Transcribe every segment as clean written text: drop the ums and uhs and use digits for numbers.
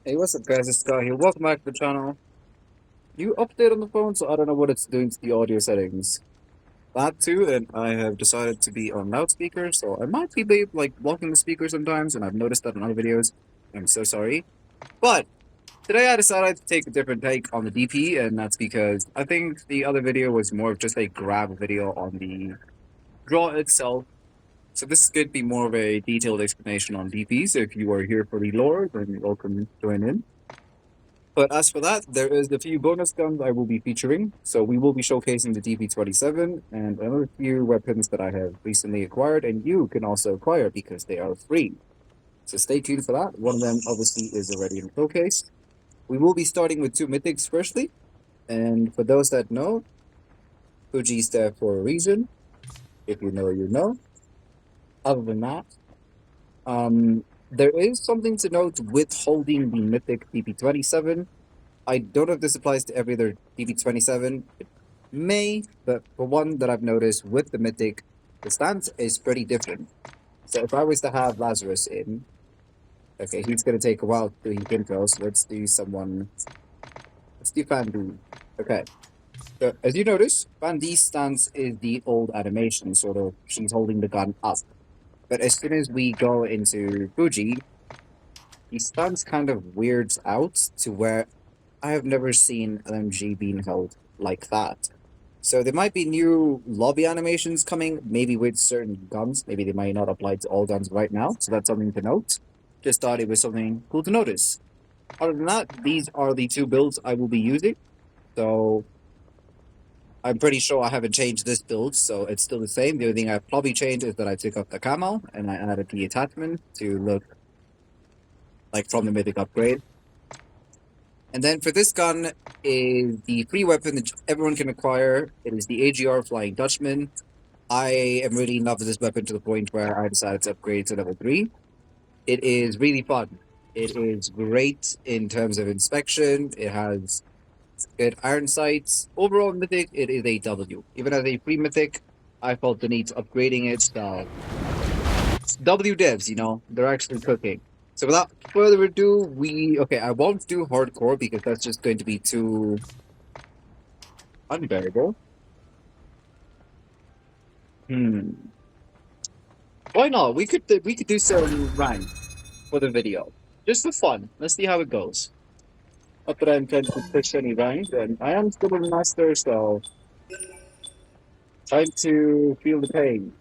Hey, what's up, guys? It's Scott here. Welcome back to the channel. New update on the phone, so I don't know what it's doing to the audio settings. That too, and I have decided to be on loudspeaker, so I might be like blocking the speaker sometimes, and I've noticed that in other videos. I'm so sorry. But today I decided to take a different take on the DP, and that's because I think the other video was more of just a grab video on the draw itself. So this could be more of a detailed explanation on DP, so if you are here for the lore, then you're welcome to join in. But as for that, there is a few bonus guns I will be featuring. So we will be showcasing the DP27 and another few weapons that I have recently acquired, and you can also acquire because they are free. So stay tuned for that. One of them obviously is already in the showcase. We will be starting with two mythics firstly. And for those that know, Fuji is there for a reason. If you know, you know. Other than that, there is something to note with holding the mythic DP27. I don't know if this applies to every other DP27. It may, but for one that I've noticed with the Mythic, the stance is pretty different. So if I was to have Lazarus in, okay, he's going to take a while to do his intro, so let's do Fandu. Okay. So as you notice, Fandi's stance is the old animation, sort of, she's holding the gun up. But as soon as we go into Fuji, the stance kind of weirds out to where I have never seen LMG being held like that. So there might be new lobby animations coming, maybe with certain guns. Maybe they might not apply to all guns right now, so that's something to note. Just thought it was something cool to notice. Other than that, these are the two builds I will be using. So I'm pretty sure I haven't changed this build, so it's still the same. The only thing I've probably changed is that I took up the camo and I added the attachment to look like from the Mythic upgrade. And then for this gun is the free weapon that everyone can acquire. It is the AGR Flying Dutchman. I am really in love with this weapon to the point where I decided to upgrade to level 3. It is really fun. It is great in terms of inspection. It has good iron sights. Overall Mythic, it is a W. Even as a free Mythic, I felt the need to upgrading it. So W devs, they're actually cooking. So without further ado, okay, I won't do hardcore because that's just going to be too unbearable. Why not? We could do some rank for the video. Just for fun. Let's see how it goes. Not that I intend to push any rank, and I am still a master, so time to feel the pain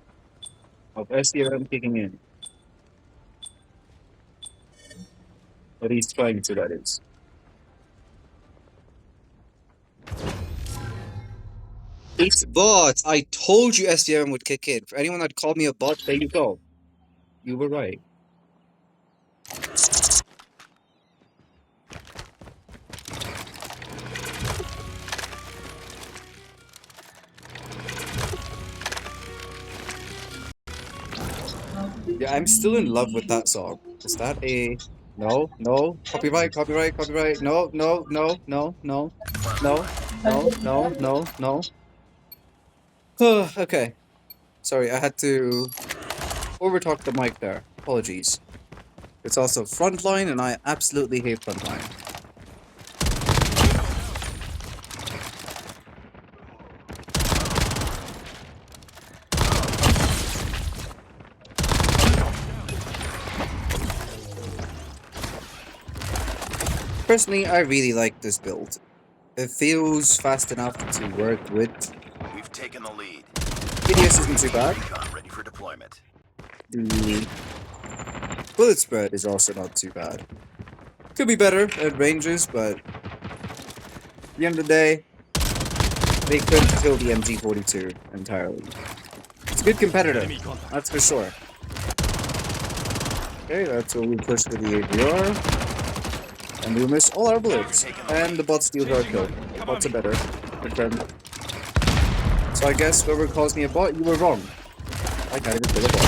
of SDM kicking in. But he's trying to, that is. It's bots. I told you SDM would kick in. For anyone that called me a bot, there you go. You were right. Yeah, I'm still in love with that song. Is that a... No, no, copyright, copyright, copyright, no, no, no, no, no, no, no, no, no, no. Okay. Sorry, I had to overtalk the mic there. Apologies. It's also frontline, and I absolutely hate frontline. Personally, I really like this build. It feels fast enough to work with. We've taken the lead. ADS isn't too bad. Ready for deployment. The bullet spread is also not too bad. Could be better at ranges, but at the end of the day, they couldn't kill the MG42 entirely. It's a good competitor, that's for sure. Okay, that's what we push with the ADR. And we miss all our bullets. And the bot steals our kill. Bots are better. Good friend. So I guess whoever calls me a bot, you were wrong. I can't even kill a bot.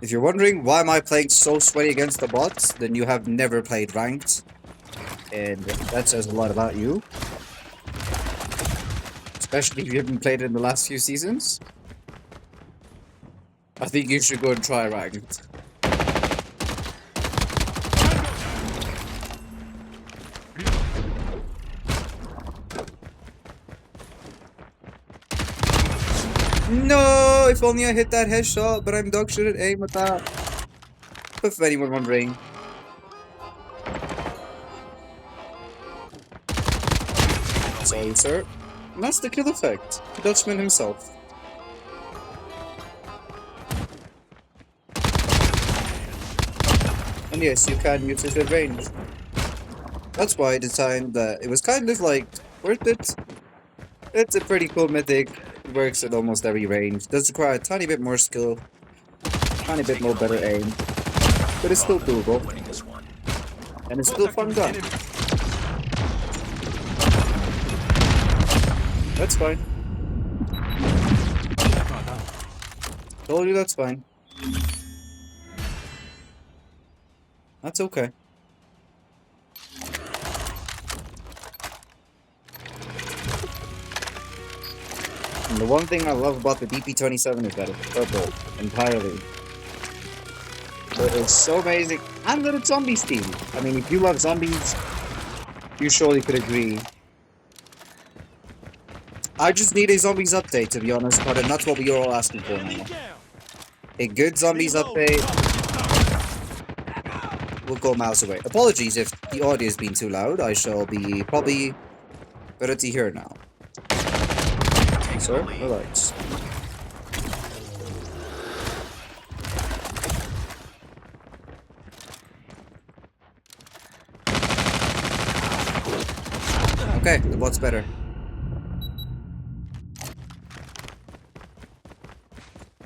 If you're wondering why am I playing so sweaty against the bots, then you have never played ranked. And that says a lot about you. Especially if you haven't played it in the last few seasons. I think you should go and try ranked. No! If only I hit that headshot, but I'm dog shit at aim with that. If anyone wondering. Sorry, sir. And that's the kill effect. The Dutchman himself. And yes, you can use it at range. That's why I designed that. It was kind of like worth it. It's a pretty cool mythic. It works at almost every range. Does require a tiny bit more skill, tiny bit more better aim, but it's still doable. And it's still fun gun. That's fine. Told you that's fine. That's okay. And the one thing I love about the DP27 is that it's purple entirely. It is so amazing. And that it's zombies themed. I mean, if you love zombies, you surely could agree. I just need a zombies update, to be honest, but that's what we are all asking for now. A good zombies update will go miles away. Apologies if the audio has been too loud. I shall be probably better to hear now. Sir, relax. Okay, the bot's better.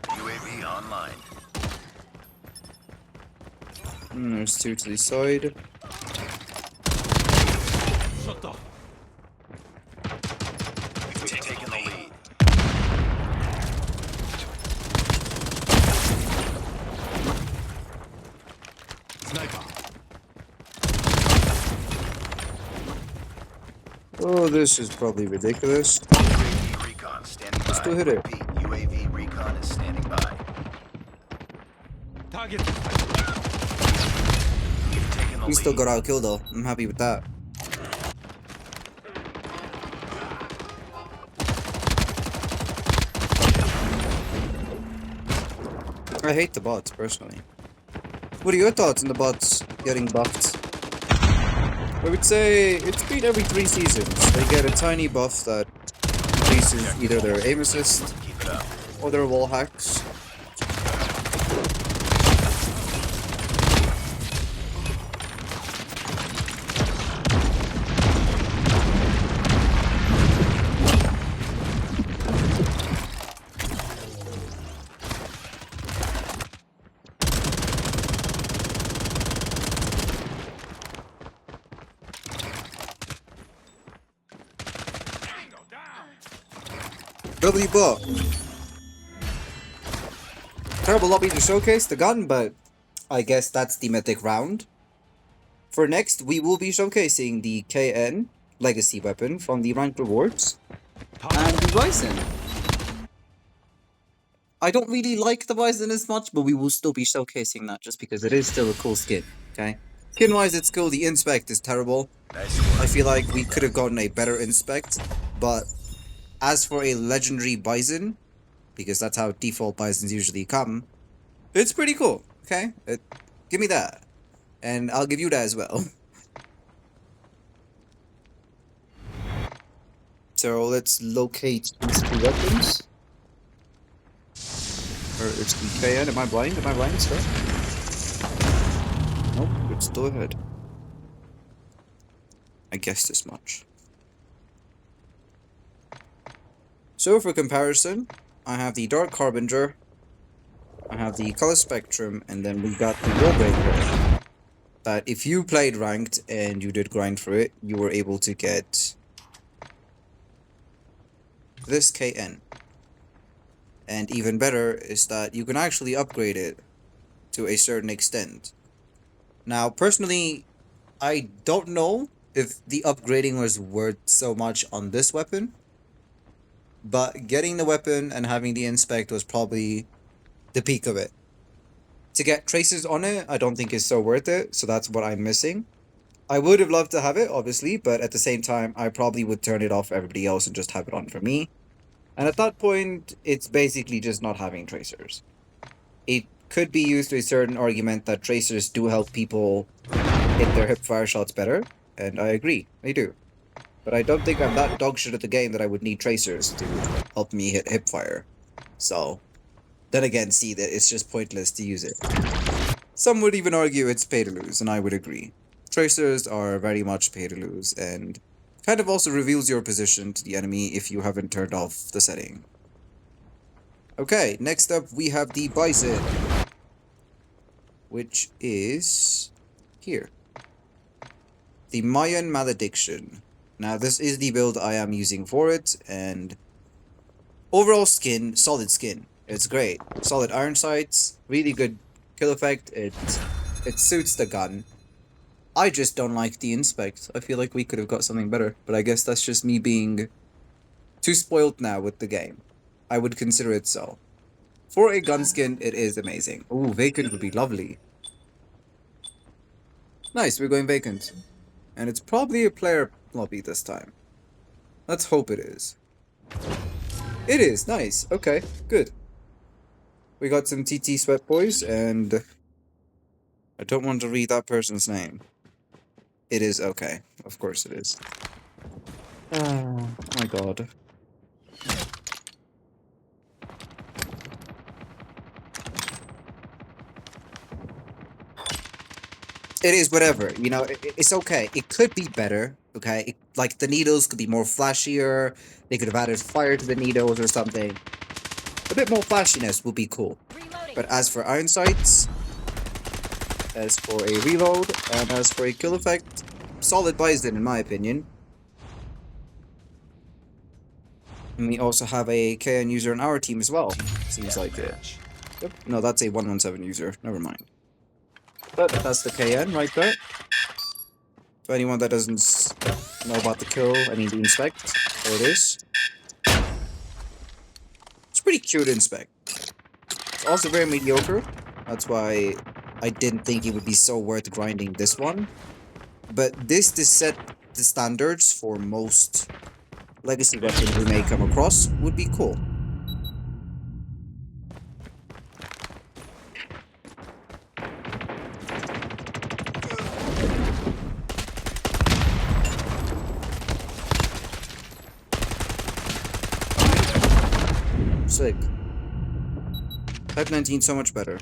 UAV online. There's two to the side. We've taken the lead. Oh, this is probably ridiculous. UAV recon standing by. Still hit it. Repeat, UAV recon is standing by. Target. We've taken the We still lead. got our kill though. I'm happy with that. I hate the bots, personally. What are your thoughts on the bots getting buffed? I would say it's been every 3 seasons. They get a tiny buff that increases either their aim assist Keep it up. or their wall hacks. W bot. Terrible lobby to showcase the gun, but I guess that's the mythic round. For next, we will be showcasing the KN legacy weapon from the ranked rewards and the Bison. I don't really like the Bison as much, but we will still be showcasing that just because it is still a cool skin, okay? Skin-wise, it's cool. The inspect is terrible. Nice work. I feel like we could have gotten a better inspect, but as for a legendary Bison, because that's how default Bisons usually come, it's pretty cool, okay? Give me that. And I'll give you that as well. So let's locate these two weapons. Or it's the KN. Am I blind? Am I blind, sir? Nope, it's still ahead. I guessed as much. So for comparison, I have the Dark Harbinger, I have the Color Spectrum, and then we got the Wallbreaker. That if you played ranked and you did grind for it, you were able to get this KN. And even better is that you can actually upgrade it to a certain extent. Now, personally, I don't know if the upgrading was worth so much on this weapon, but getting the weapon and having the inspect was probably the peak of it. To get tracers on it, I don't think is so worth it, so that's what I'm missing. I would have loved to have it, obviously, but at the same time, I probably would turn it off for everybody else and just have it on for me. And at that point, it's basically just not having tracers. It could be used to a certain argument that tracers do help people hit their hipfire shots better, and I agree, they do. But I don't think I'm that dog shit at the game that I would need tracers to help me hit hipfire. So, then again, see that it's just pointless to use it. Some would even argue it's pay to lose, and I would agree. Tracers are very much pay to lose, and kind of also reveals your position to the enemy if you haven't turned off the setting. Okay, next up we have the Bison, which is here. The Mayan Malediction. Now this is the build I am using for it, and overall skin, solid skin. It's great. Solid iron sights, really good kill effect. It suits the gun. I just don't like the inspect. I feel like we could have got something better, but I guess that's just me being too spoiled now with the game. I would consider it so. For a gun skin, it is amazing. Ooh, vacant would be lovely. Nice, we're going vacant. And it's probably a player lobby this time. Let's hope it is. It is, nice. Okay, good. We got some TT sweat boys, and I don't want to read that person's name. It is okay. Of course it is. Oh my god. It is whatever, you know, it's okay. It could be better, okay? Like, the needles could be more flashier. They could have added fire to the needles or something. A bit more flashiness would be cool. Reloading. But as for iron sights, as for a reload, and as for a kill effect, solid Bison in my opinion. And we also have a KN user on our team as well. Seems like it. Yep. No, that's a 117 user. Never mind. But that's the KN right there. For anyone that doesn't know about the kill, I mean the inspect, there it is. It's pretty cute to inspect. It's also very mediocre. That's why I didn't think it would be so worth grinding this one. But this set the standards for most legacy weapons we may come across would be cool. Sick. Type 19 so much better.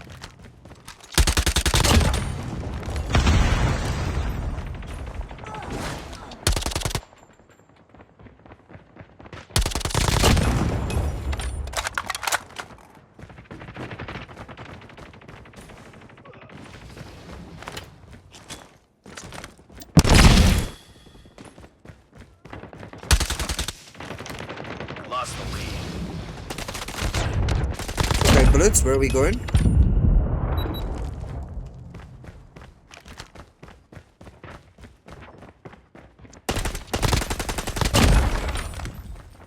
Lost the lead. Okay, bullets, where are we going?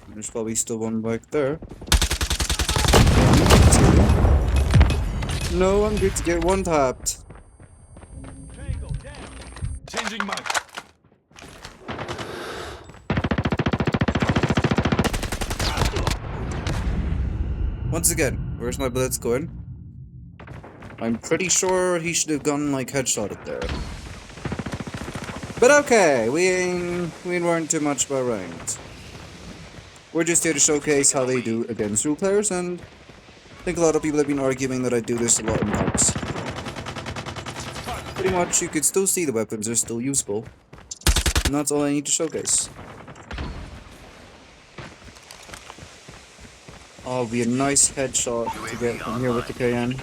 There's probably still one back there. No, I'm good to get one tapped. Tango down. Changing mag. Once again, where's my bullets going? I'm pretty sure he should have gone like headshotted there. But okay, we weren't too much about ranked. We're just here to showcase how they do against rule players, and I think a lot of people have been arguing that I do this a lot in box. Pretty much, you could still see the weapons are still useful. And that's all I need to showcase. Oh, be a nice headshot to get from here with the KN.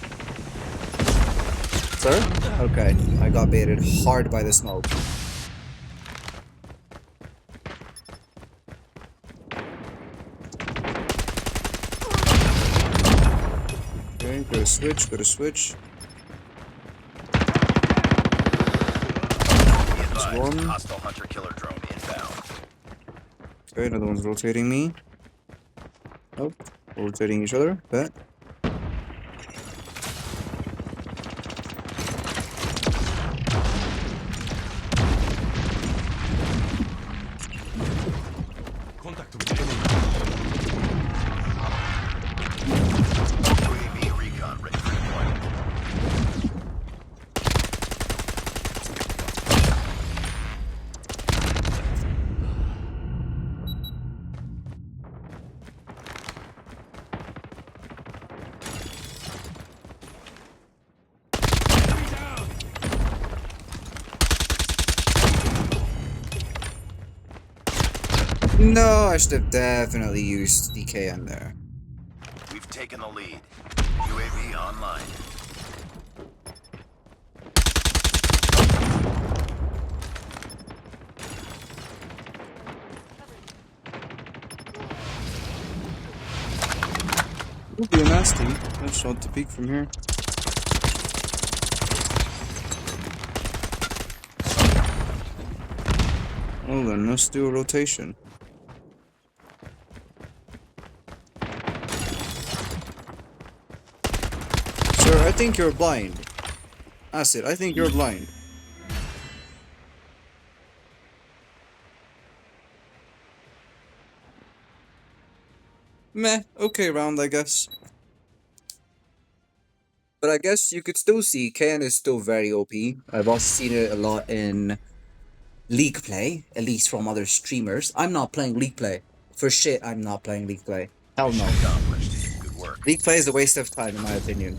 Sir? Okay, I got baited hard by the smoke. Okay, go to switch, go to switch. Be advised, one. hostile hunter-killer drone inbound. Okay, another one's rotating me. Nope, we're rotating each other. Bet. No, I should have definitely used the KN there. We've taken the lead. UAV online. Would be a nasty. I'll shot the peak from here. Well then, let's do a rotation. Sir, I think you're blind. Acid, I think you're blind. Meh, okay round, I guess. But I guess you could still see KN is still very OP. I've also seen it a lot in League play, at least from other streamers. I'm not playing League play. For shit, I'm not playing League play. Hell no. Mission accomplished. Good work. League play is a waste of time, in my opinion.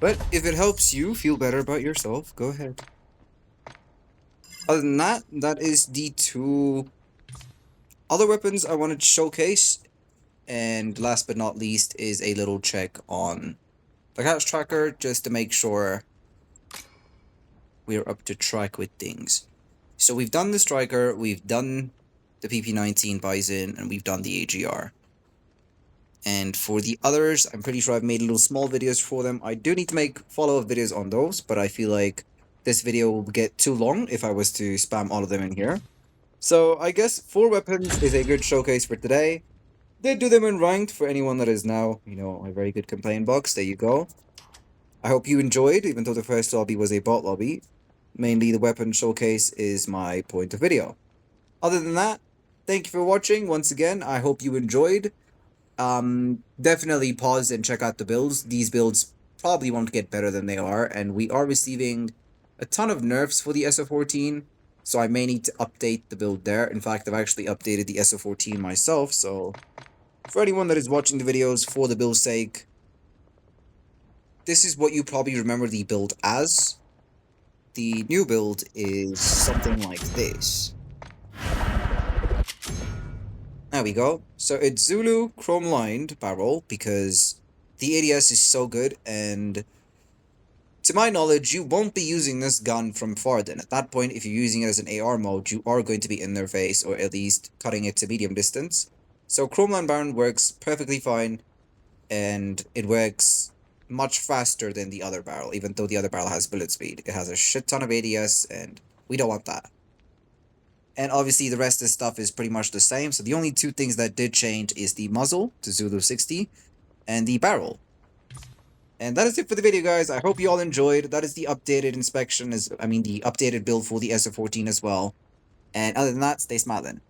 But if it helps you feel better about yourself, go ahead. Other than that, that is the two other weapons I wanted to showcase. And last but not least is a little check on the catch tracker, just to make sure we're up to track with things. So we've done the striker, we've done the PP19 Bison, and we've done the AGR. And for the others, I'm pretty sure I've made little small videos for them. I do need to make follow-up videos on those, but I feel like this video will get too long if I was to spam all of them in here. So I guess 4 weapons is a good showcase for today. Did do them in ranked for anyone that is now, you know, a very good complaint box. There you go. I hope you enjoyed, even though the first lobby was a bot lobby. Mainly the weapon showcase is my point of video. Other than that, thank you for watching. Once again, I hope you enjoyed. Definitely pause and check out the builds. These builds probably won't get better than they are, and we are receiving a ton of nerfs for the SO14, so I may need to update the build there. In fact, I've actually updated the SO14 myself, so for anyone that is watching the videos for the build's sake, this is what you probably remember the build as. The new build is something like this. There we go. So it's Zulu chrome lined barrel because the ADS is so good, and to my knowledge, you won't be using this gun from far then. At that point, if you're using it as an AR mode, you are going to be in their face, or at least cutting it to medium distance. So chrome lined barrel works perfectly fine, and it works much faster than the other barrel, even though the other barrel has bullet speed. It has a shit ton of ADS, and we don't want that. And obviously the rest of the stuff is pretty much the same, so the only 2 things that did change is the muzzle to Zulu 60 and the barrel. And that is it for the video, guys. I hope you all enjoyed. That is the updated inspection, the updated build for the SO14 as well. And other than that, stay smiling.